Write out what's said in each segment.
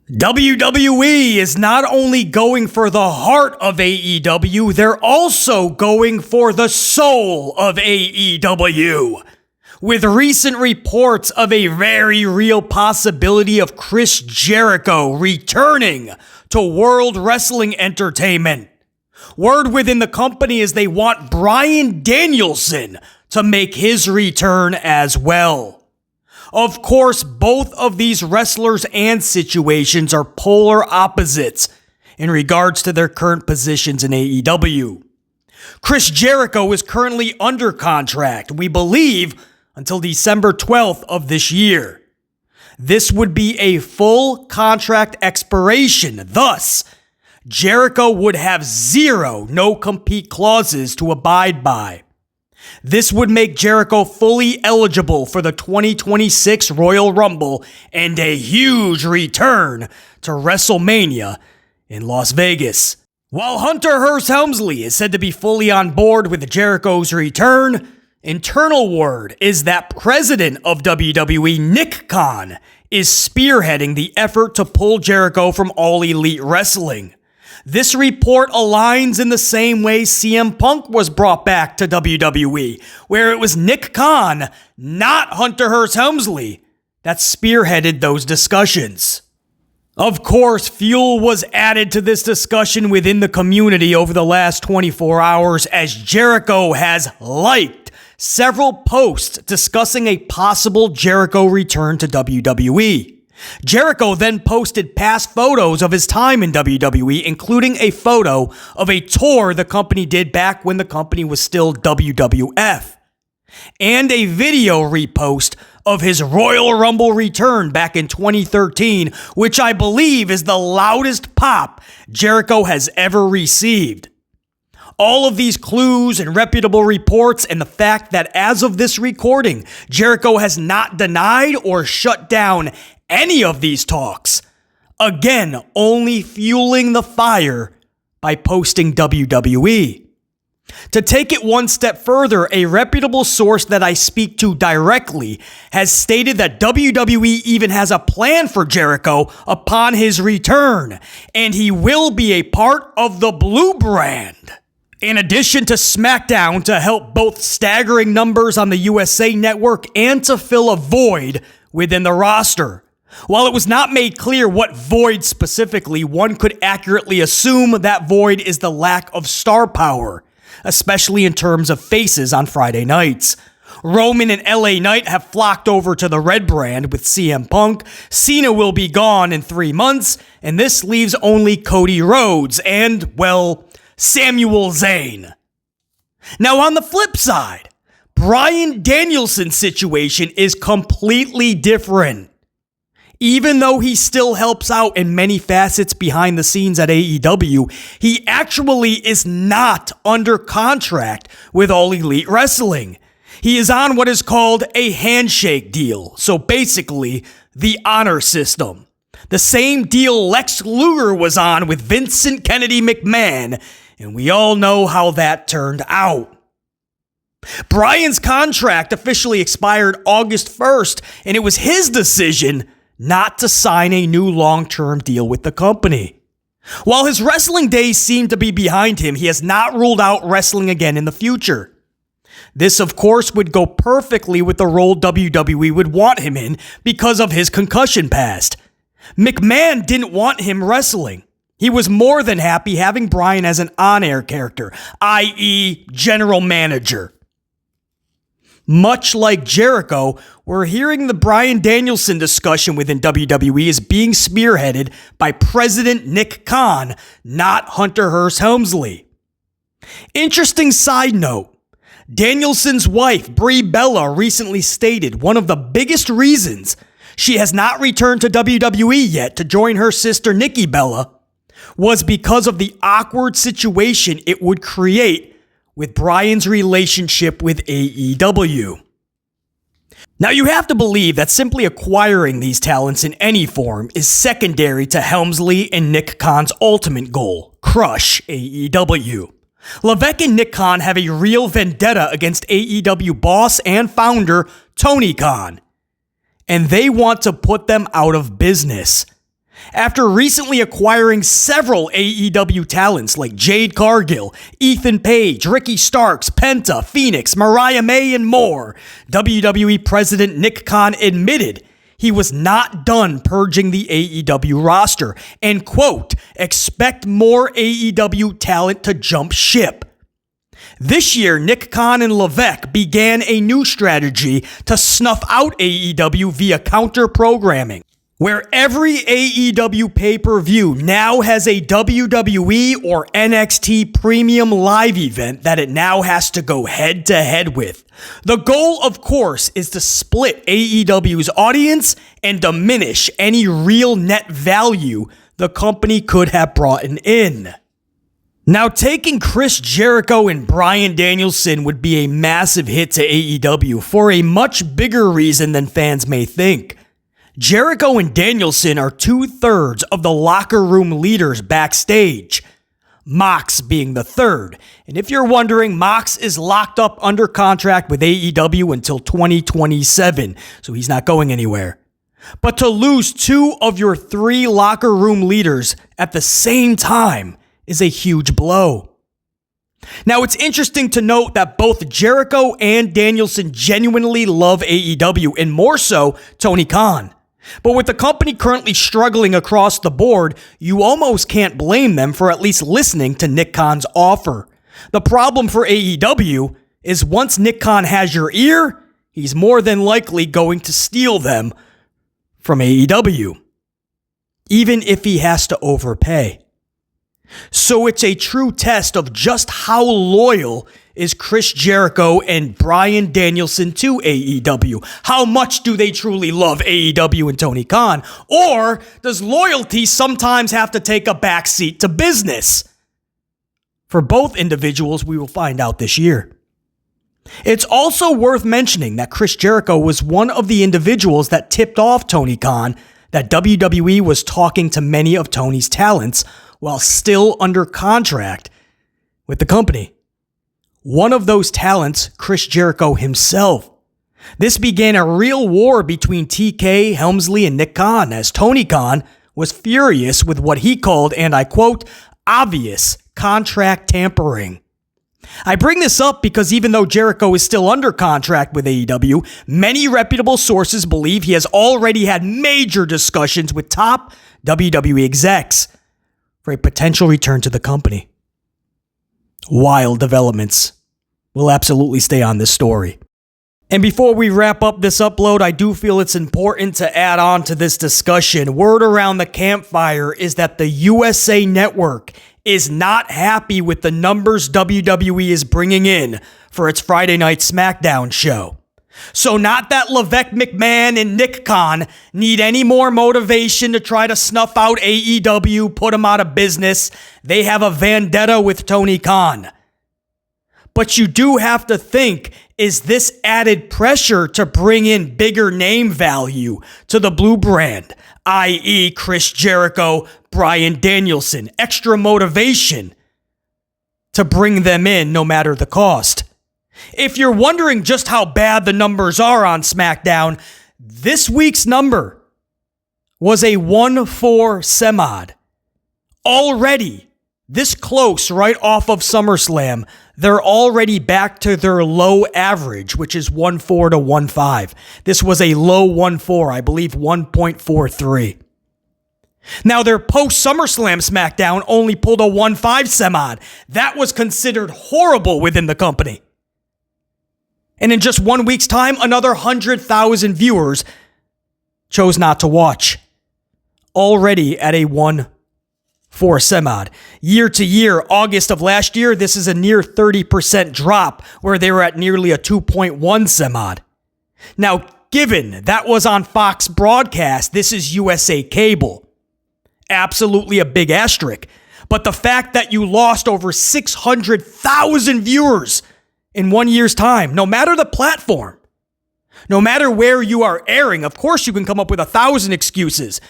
WWE is not only going for the heart of AEW, they're also going for the soul of AEW. With recent reports of a very real possibility of Chris Jericho returning to World Wrestling Entertainment. Word within the company is they want Bryan Danielson to make his return as well. Of course, both of these wrestlers and situations are polar opposites in regards to their current positions in AEW. Chris Jericho is currently under contract, we believe, until December 12th of this year. This would be a full contract expiration. Thus, Jericho would have zero no-compete clauses to abide by. This would make Jericho fully eligible for the 2026 Royal Rumble and a huge return to WrestleMania in Las Vegas. While Hunter Hearst Helmsley is said to be fully on board with Jericho's return, internal word is that President of WWE Nick Khan is spearheading the effort to pull Jericho from All Elite Wrestling. This report aligns in the same way CM Punk was brought back to WWE, where it was Nick Khan, not Hunter Hearst Helmsley, that spearheaded those discussions. Of course, fuel was added to this discussion within the community over the last 24 hours as Jericho has liked several posts discussing a possible Jericho return to WWE. Jericho then posted past photos of his time in WWE, including a photo of a tour the company did back when the company was still WWF, and a video repost of his Royal Rumble return back in 2013, which I believe is the loudest pop Jericho has ever received. All of these clues and reputable reports and the fact that as of this recording, Jericho has not denied or shut down any of these talks. Again, only fueling the fire by posting WWE. To take it one step further, a reputable source that I speak to directly has stated that WWE even has a plan for Jericho upon his return, and he will be a part of the Blue Brand. In addition to Smackdown to help both staggering numbers on the USA Network and to fill a void within the roster. While it was not made clear what void specifically, one could accurately assume that void is the lack of star power, especially in terms of faces on Friday nights. Roman and LA Knight have flocked over to the Red Brand with CM Punk. Cena will be gone in 3 months, and this leaves only Cody Rhodes and, well, Samuel Zayn. Now on the flip side, Bryan Danielson's situation is completely different. Even though he still helps out in many facets behind the scenes at AEW, he actually is not under contract with All Elite Wrestling. He is on what is called a handshake deal, so basically the honor system. The same deal Lex Luger was on with Vincent Kennedy McMahon, and we all know how that turned out. Bryan's contract officially expired August 1st, and it was his decision not to sign a new long-term deal with the company. While his wrestling days seem to be behind him, he has not ruled out wrestling again in the future. This, of course, would go perfectly with the role WWE would want him in because of his concussion past. McMahon didn't want him wrestling. He was more than happy having Bryan as an on-air character, i.e. general manager. Much like Jericho, we're hearing the Bryan Danielson discussion within WWE is being spearheaded by President Nick Khan, not Hunter Hearst Helmsley. Interesting side note, Danielson's wife, Brie Bella, recently stated one of the biggest reasons she has not returned to WWE yet to join her sister Nikki Bella was because of the awkward situation it would create with Bryan's relationship with AEW. Now you have to believe that simply acquiring these talents in any form is secondary to Helmsley and Nick Khan's ultimate goal, crush AEW. Levesque and Nick Khan have a real vendetta against AEW boss and founder Tony Khan, and they want to put them out of business. After recently acquiring several AEW talents like Jade Cargill, Ethan Page, Ricky Starks, Penta, Phoenix, Mariah May, and more, WWE President Nick Khan admitted he was not done purging the AEW roster and, quote, expect more AEW talent to jump ship. This year, Nick Khan and Levesque began a new strategy to snuff out AEW via counter-programming, where every AEW pay-per-view now has a WWE or NXT premium live event that it now has to go head-to-head with. The goal, of course, is to split AEW's audience and diminish any real net value the company could have brought in. Now, taking Chris Jericho and Bryan Danielson would be a massive hit to AEW for a much bigger reason than fans may think. Jericho and Danielson are 2/3 of the locker room leaders backstage, Mox being the third. And if you're wondering, Mox is locked up under contract with AEW until 2027, so he's not going anywhere. But to lose 2 of your 3 locker room leaders at the same time is a huge blow. Now, it's interesting to note that both Jericho and Danielson genuinely love AEW, and more so, Tony Khan. But with the company currently struggling across the board, you almost can't blame them for at least listening to Nick Khan's offer. The problem for AEW is once Nick Khan has your ear, he's more than likely going to steal them from AEW, even if he has to overpay. So it's a true test of just how loyal is Chris Jericho and Bryan Danielson to AEW. How much do they truly love AEW and Tony Khan? Or does loyalty sometimes have to take a backseat to business? For both individuals, we will find out this year. It's also worth mentioning that Chris Jericho was one of the individuals that tipped off Tony Khan that WWE was talking to many of Tony's talents while still under contract with the company. One of those talents, Chris Jericho himself. This began a real war between TK, Helmsley, and Nick Khan, as Tony Khan was furious with what he called, and I quote, obvious contract tampering. I bring this up because even though Jericho is still under contract with AEW, many reputable sources believe he has already had major discussions with top WWE execs for a potential return to the company. Wild developments. We'll absolutely stay on this story. And before we wrap up this upload, I do feel it's important to add on to this discussion. Word around the campfire is that the USA Network is not happy with the numbers WWE is bringing in for its Friday night Smackdown show. So not that Levesque McMahon and Nick Khan need any more motivation to try to snuff out AEW, put them out of business. They have a vendetta with Tony Khan. But you do have to think, is this added pressure to bring in bigger name value to the blue brand, i.e. Chris Jericho, Bryan Danielson, extra motivation to bring them in no matter the cost? If you're wondering just how bad the numbers are on SmackDown, this week's number was a 1-4 semod. Already, this close right off of SummerSlam, they're already back to their low average, which is 1-4 to 1-5. This was a low 1-4, I believe 1.43. Now, their post-SummerSlam SmackDown only pulled a 1-5 semod. That was considered horrible within the company. And in just 1 week's time, another 100,000 viewers chose not to watch. Already at a 1-4 semod. Year to year, August of last year, this is a near 30% drop, where they were at nearly a 2.1 semod. Now, given that was on Fox broadcast, this is USA Cable. Absolutely a big asterisk. But the fact that you lost over 600,000 viewers in 1 year's time, no matter the platform, no matter where you are airing, of course you can come up with 1,000 excuses.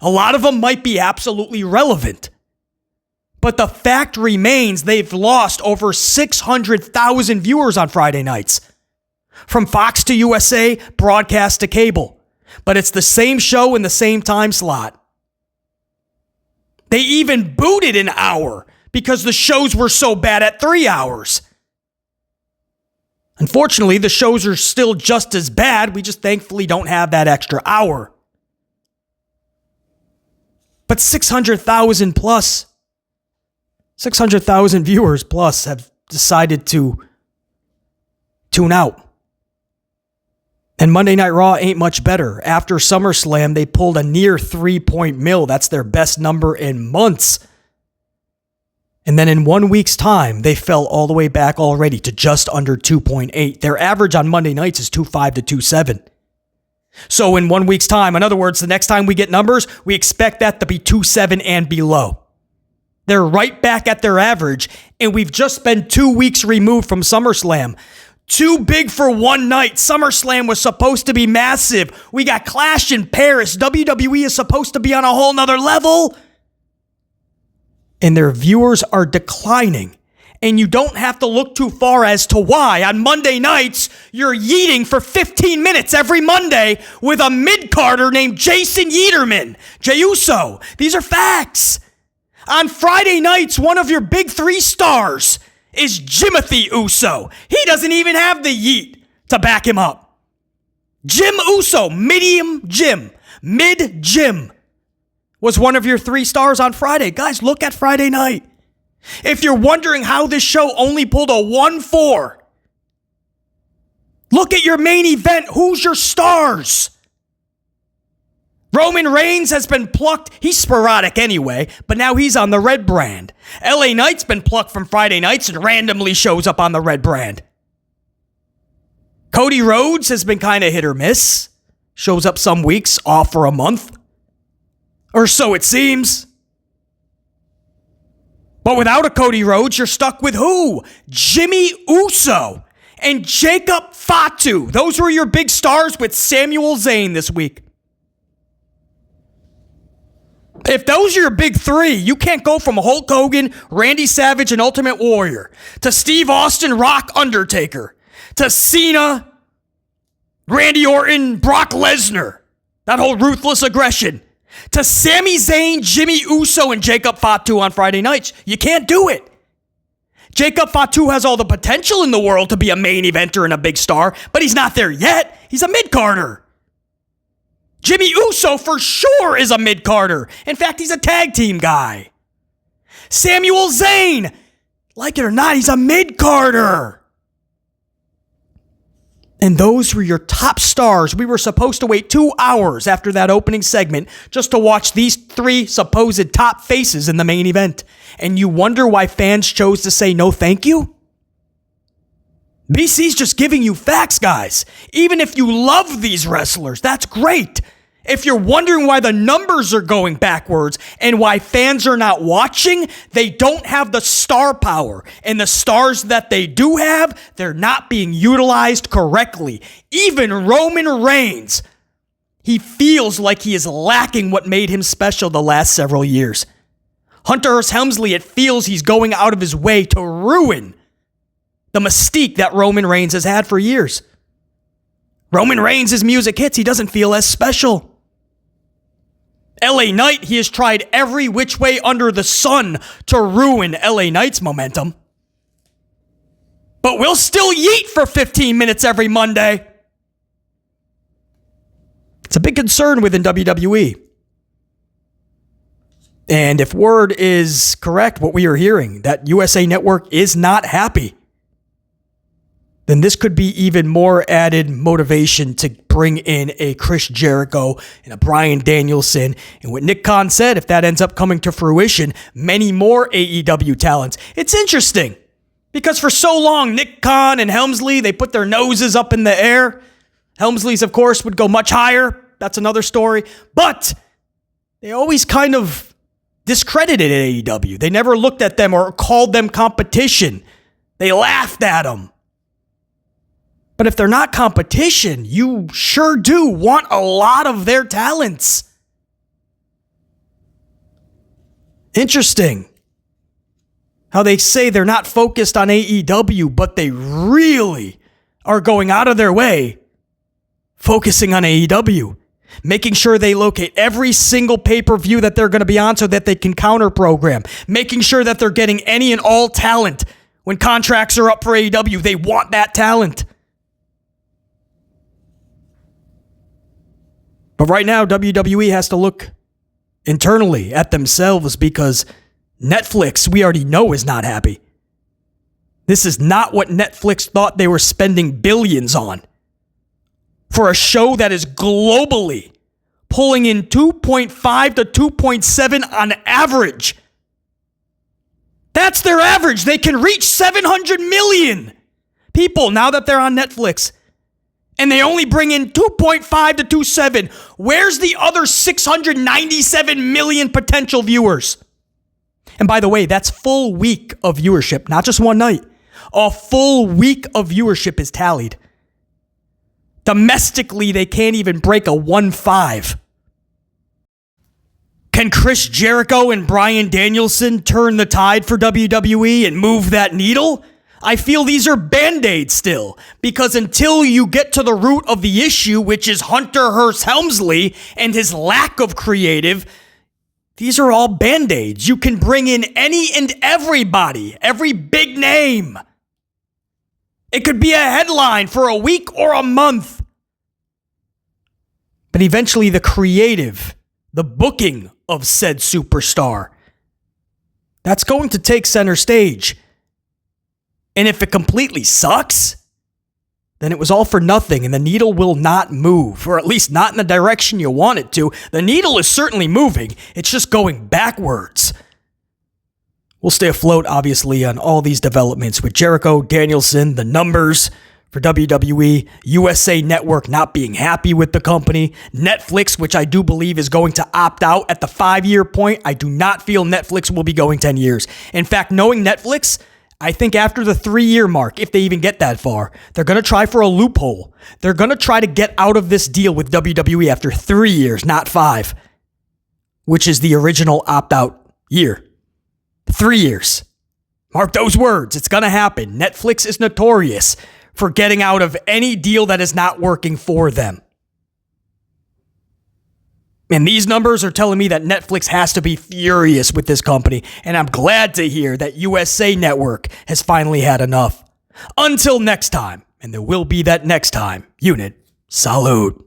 A lot of them might be absolutely relevant. But the fact remains they've lost over 600,000 viewers on Friday nights. From Fox to USA, broadcast to cable. But it's the same show in the same time slot. They even booted an hour because the shows were so bad at 3 hours. Unfortunately, the shows are still just as bad. We just thankfully don't have that extra hour. But 600,000 plus, 600,000 viewers plus have decided to tune out. And Monday Night Raw ain't much better. After SummerSlam, they pulled a near 3-point mill. That's their best number in months. And then in 1 week's time, they fell all the way back already to just under 2.8. Their average on Monday nights is 2.5 to 2.7. So in 1 week's time, in other words, the next time we get numbers, we expect that to be 2.7 and below. They're right back at their average, and we've just been 2 weeks removed from SummerSlam. Too big for one night. SummerSlam was supposed to be massive. We got Clash in Paris. WWE is supposed to be on a whole nother level. And their viewers are declining. And you don't have to look too far as to why. On Monday nights, you're yeeting for 15 minutes every Monday with a mid-carder named Jason Yeaterman, Jey Uso. These are facts. On Friday nights, one of your big 3 stars is Jimothy Uso. He doesn't even have the yeet to back him up. Jim Uso, mid-Jim, was one of your 3 stars on Friday. Guys, look at Friday night. If you're wondering how this show only pulled a 1-4, look at your main event. Who's your stars? Roman Reigns has been plucked. He's sporadic anyway, but now he's on the red brand. LA Knight's been plucked from Friday nights and randomly shows up on the red brand. Cody Rhodes has been kind of hit or miss. Shows up some weeks, off for a month. Or so it seems. But without a Cody Rhodes, you're stuck with who? Jimmy Uso and Jacob Fatu. Those were your big stars with Samuel Zayn this week. If those are your big 3, you can't go from Hulk Hogan, Randy Savage, and Ultimate Warrior to Steve Austin, Rock, Undertaker, to Cena, Randy Orton, Brock Lesnar, that whole ruthless aggression, to Sami Zayn, Jimmy Uso, and Jacob Fatu on Friday nights. You can't do it. Jacob Fatu has all the potential in the world to be a main eventer and a big star, but he's not there yet. He's a mid-carder. Jimmy Uso for sure is a mid-carder. In fact, he's a tag team guy. Samuel Zayn, like it or not, he's a mid-carder. And those were your top stars. We were supposed to wait 2 hours after that opening segment just to watch these 3 supposed top faces in the main event. And you wonder why fans chose to say no thank you? BC's just giving you facts, guys. Even if you love these wrestlers, that's great. If you're wondering why the numbers are going backwards and why fans are not watching, they don't have the star power. And the stars that they do have, they're not being utilized correctly. Even Roman Reigns, he feels like he is lacking what made him special the last several years. Hunter Hearst Helmsley, it feels he's going out of his way to ruin the mystique that Roman Reigns has had for years. Roman Reigns' music hits, he doesn't feel as special. LA Knight, he has tried every which way under the sun to ruin LA Knight's momentum. But we'll still yeet for 15 minutes every Monday. It's a big concern within WWE. And if word is correct, what we are hearing, that USA Network is not happy, then this could be even more added motivation to bring in a Chris Jericho and a Bryan Danielson. And what Nick Khan said, if that ends up coming to fruition, many more AEW talents. It's interesting because for so long, Nick Khan and Helmsley, they put their noses up in the air. Helmsley's, of course, would go much higher. That's another story. But they always kind of discredited AEW. They never looked at them or called them competition. They laughed at them. But if they're not competition, you sure do want a lot of their talents. Interesting how they say they're not focused on AEW, but they really are going out of their way focusing on AEW. Making sure they locate every single pay-per-view that they're going to be on so that they can counter-program. Making sure that they're getting any and all talent. When contracts are up for AEW, they want that talent. But right now, WWE has to look internally at themselves because Netflix, we already know, is not happy. This is not what Netflix thought they were spending billions on. For a show that is globally pulling in 2.5 to 2.7 on average. That's their average. They can reach 700 million people now that they're on Netflix. And they only bring in 2.5 to 2.7. Where's the other 697 million potential viewers? And by the way, that's full week of viewership, not just one night. A full week of viewership is tallied. Domestically, they can't even break a 1.5. Can Chris Jericho and Bryan Danielson turn the tide for WWE and move that needle? I feel these are Band-Aids still, because until you get to the root of the issue, which is Hunter Hearst Helmsley and his lack of creative, these are all Band-Aids. You can bring in any and everybody, every big name. It could be a headline for a week or a month. But eventually the creative, the booking of said superstar, that's going to take center stage. And if it completely sucks, then it was all for nothing and the needle will not move, or at least not in the direction you want it to. The needle is certainly moving. It's just going backwards. We'll stay afloat, obviously, on all these developments with Jericho, Danielson, the numbers for WWE, USA Network not being happy with the company, Netflix, which I do believe is going to opt out at the 5-year point. I do not feel Netflix will be going 10 years. In fact, knowing Netflix, I think after the 3-year mark, if they even get that far, they're going to try for a loophole. They're going to try to get out of this deal with WWE after 3 years, not 5, which is the original opt-out year. 3 years. Mark those words. It's going to happen. Netflix is notorious for getting out of any deal that is not working for them. And these numbers are telling me that Netflix has to be furious with this company, and I'm glad to hear that USA Network has finally had enough. Until next time, and there will be that next time, Unit Salute.